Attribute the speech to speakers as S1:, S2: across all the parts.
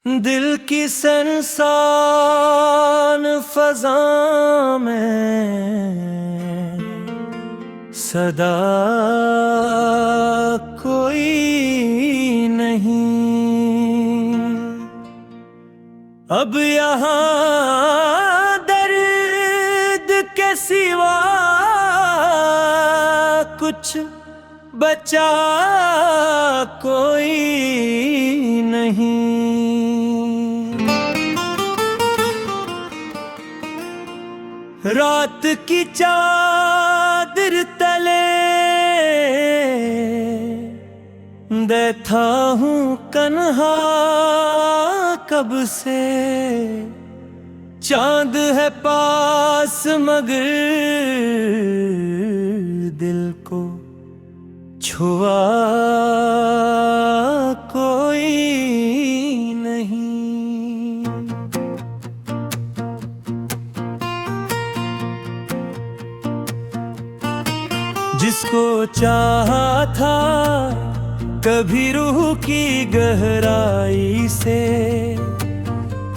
S1: दिल की सनसान फजा में सदा कोई नहीं। अब यहाँ दर्द के सिवा कुछ बचा कोई नहीं। रात की चादर तले बैठा हूँ कन्हा कब से। चांद है पास मगर दिल को छुआ कोई नहीं। जिसको चाहा था कभी रूह की गहराई से,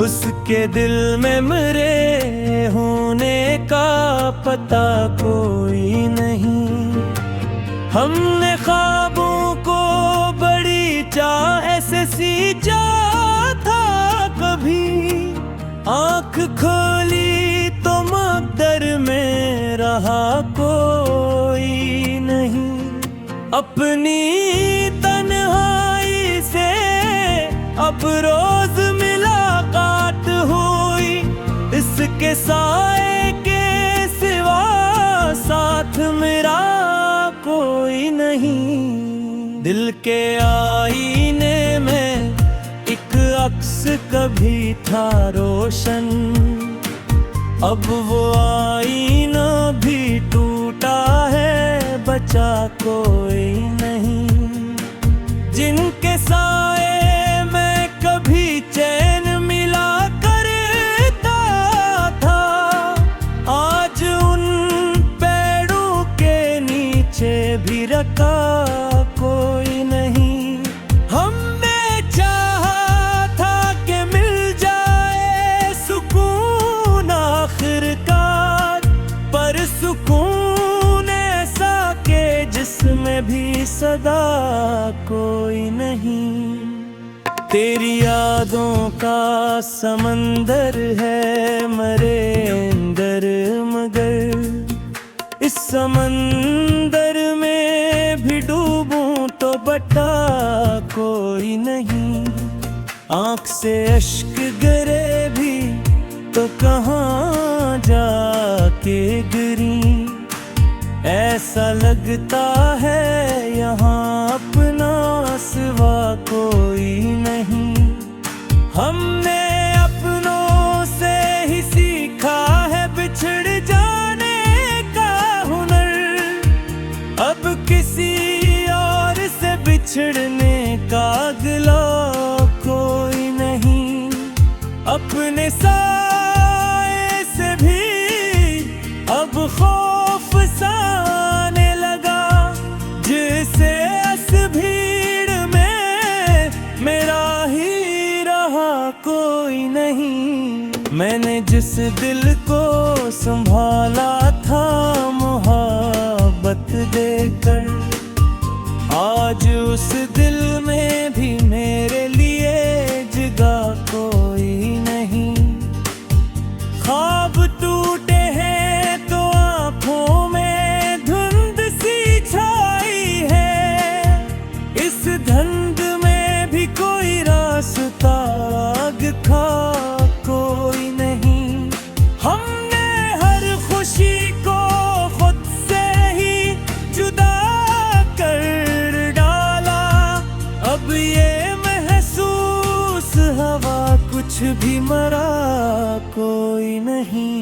S1: उसके दिल में मेरे होने का पता कोई नहीं। हमने ख्वाबों को बड़ी चाह से सींचा था, कभी आँख खोली तो मकदर में रहा कोई नहीं। अपनी तन्हाई से अब रोज मुलाकात हुई, इसके साए के सिवा साथ मेरा कोई नहीं। दिल के आईने में एक अक्स कभी था रोशन, अब वो आईना भी टूटा है, बचा कोई नहीं। जिनके साए में कभी चैन मिला करता था, आज उन पेड़ों के नीचे भी रखा कोई नहीं। हमने चाहा था कि मिल जाए सुकून आखिरकार, पर सुकून ऐसा के जिसमें भी सदा कोई नहीं। तेरी यादों का समंदर है मरे अंदर, मगर इस समंदर में भी डूबूं तो बटा कोई नहीं। आँख से अश्क गिरे भी तो कहाँ जाके गिरी, ऐसा लगता है यहाँ अपना सिवा कोई नहीं। हमने अपनों से ही सीखा है बिछड़ जाने का हुनर, अब किसी और से बिछड़ने का गिला कोई नहीं। अपने साए से भी अब खौफ साने लगा, जिसे इस भीड़ में मेरा ही रहा कोई नहीं। मैंने जिस दिल को संभाला था मोहब्बत देकर, आज उस दिल में भी मेरे लिए जगह कोई नहीं। ख्वाब टूटे हैं तो आँखों में धुंध सी छाई है, इस धुंध में भी कोई रास्ता दिखा कोई नहीं। हमने हर खुशी को खुद से ही जुदा कर डाला, अब ये महसूस हवा कुछ भी मरा कोई नहीं।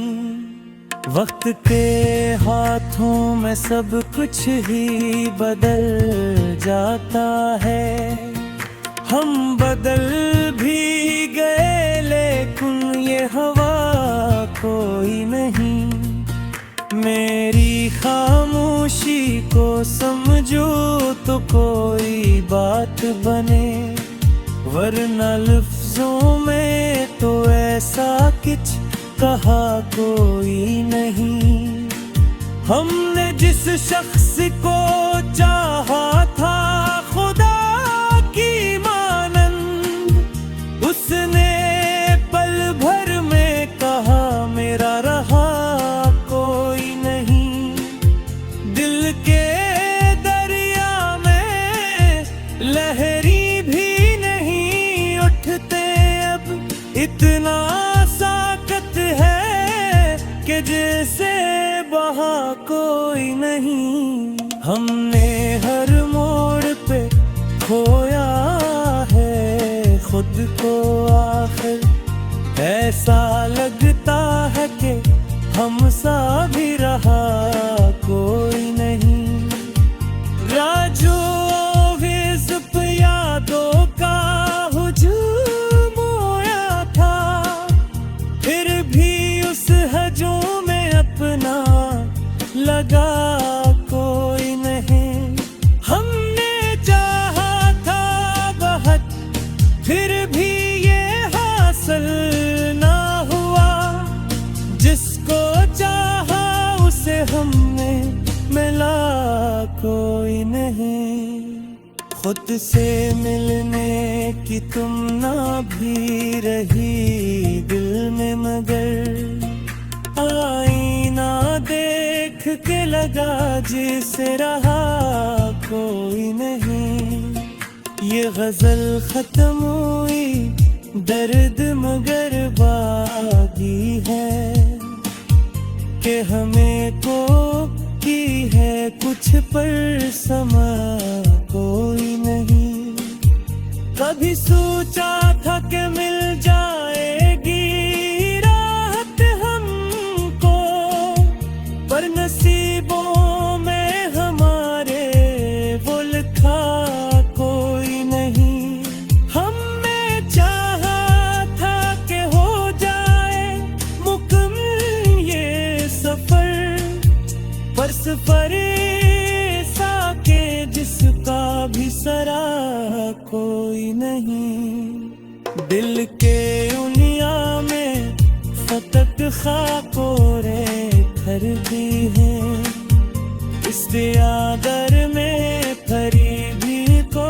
S1: वक्त के हाथों में सब कुछ ही बदल जाता है, हम बदल भी गए लेकिन ये हवा कोई नहीं। मेरी खामोशी को समझो तो कोई बात बने, वरना लफ्जों कहा कोई नहीं। हमने जिस शख्स को चाहा था खुदा की मानंद, उसने पल भर में कहा मेरा रहा कोई नहीं। दिल के दरिया में लहरी भी नहीं उठते अब, इतना साकत है कि जैसे वहा कोई नहीं। हमने हर मोड़ पे खोया है खुद को आखिर, ऐसा लगता है कि हमसा भी रहा कोई नहीं। राजू विज़प यादों का हुजूम होया था, फिर भी उस हजूम में अपना लगा कोई नहीं। हमने चाहा था बहुत, फिर भी ये हासिल ना हुआ। जिसको चाहा उसे हमने मिला कोई नहीं। खुद से मिलने की तुमना भी रही दिल में, मगर आईना देख के लगा जिसे रहा कोई नहीं। ये गजल खत्म हुई दर्द मगर बागी है, कि हमें को की है कुछ पर समा कोई नहीं। कभी सोचा था कि मिल जाएगी राहत हमको, पर नसीबों में हमारे वो लिखा कोई नहीं। हमने चाहा था कि हो जाए मुकम्मल ये सफर, पर सफर ऐसा के जिसका भी सरा कोई नहीं। दिल के उनिया में फतक खाकोरे घर भी हैं, इस आदर में फरी भी को